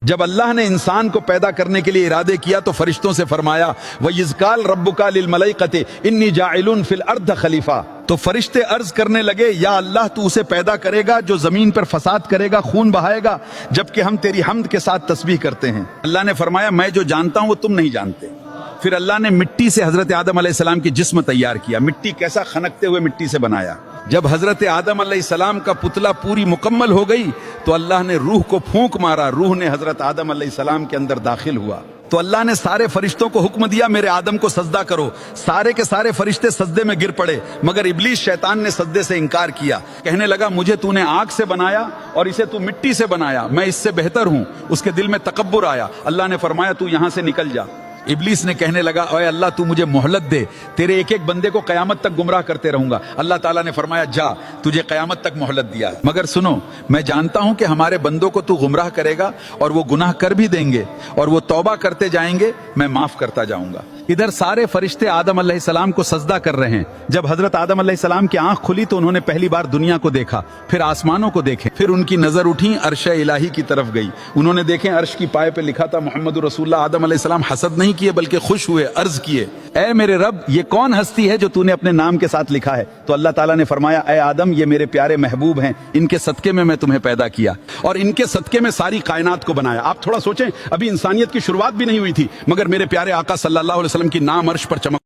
جب اللہ نے انسان کو پیدا کرنے کے لیے ارادے کیا تو فرشتوں سے فرمایا وَإِذْ قَالَ رَبُّكَ لِلْمَلَائِكَةِ إِنِّي جَاعِلٌ فِي الْأَرْضِ خَلِيفَةً، تو فرشتے عرض کرنے لگے یا اللہ تو اسے پیدا کرے گا جو زمین پر فساد کرے گا، خون بہائے گا، جبکہ ہم تیری حمد کے ساتھ تسبیح کرتے ہیں۔ اللہ نے فرمایا میں جو جانتا ہوں وہ تم نہیں جانتے۔ پھر اللہ نے مٹی سے حضرت آدم علیہ السلام کی جسم تیار کیا، مٹی کیسا خنکتے ہوئے مٹی سے بنایا۔ جب حضرت آدم علیہ السلام کا پتلا پوری مکمل ہو گئی تو اللہ نے روح کو پھونک مارا، روح نے حضرت آدم علیہ السلام کے اندر داخل ہوا۔ تو اللہ نے سارے فرشتوں کو حکم دیا میرے آدم کو سجدہ کرو، سارے کے سارے فرشتے سجدے میں گر پڑے، مگر ابلیس شیطان نے سجدے سے انکار کیا، کہنے لگا مجھے تو نے آگ سے بنایا اور اسے تو مٹی سے بنایا، میں اس سے بہتر ہوں۔ اس کے دل میں تکبر آیا، اللہ نے فرمایا تو یہاں سے نکل جا۔ ابلیس نے کہنے لگا اے اللہ تو مجھے مہلت دے، تیرے ایک ایک بندے کو قیامت تک گمراہ کرتے رہوں گا۔ اللہ تعالیٰ نے فرمایا جا، تجھے قیامت تک مہلت دیا، مگر سنو میں جانتا ہوں کہ ہمارے بندوں کو تو گمراہ کرے گا اور وہ گناہ کر بھی دیں گے اور وہ توبہ کرتے جائیں گے، میں معاف کرتا جاؤں گا۔ ادھر سارے فرشتے آدم علیہ السلام کو سجدہ کر رہے ہیں۔ جب حضرت آدم علیہ السلام کی آنکھ کھلی تو انہوں نے پہلی بار دنیا کو دیکھا، پھر آسمانوں کو دیکھے، پھر ان کی نظر اٹھی عرش الہی کی طرف گئی، انہوں نے دیکھیں عرش کی پائے پہ لکھا تھا محمد رسول اللہ۔ آدم علیہ السلام حسد نہیں کیے بلکہ خوش ہوئے، عرض کیے اے میرے رب یہ کون ہستی ہے جو تو نے اپنے نام کے ساتھ لکھا ہے؟ تو اللہ تعالیٰ نے فرمایا اے آدم یہ میرے پیارے محبوب ہیں، ان کے صدقے میں تمہیں پیدا کیا اور ان کے صدقے میں ساری کائنات کو بنایا۔ آپ تھوڑا سوچیں، ابھی انسانیت کی شروعات بھی نہیں ہوئی تھی مگر میرے پیارے آقا صلی اللہ علیہ وسلم کی نام عرش پر چمک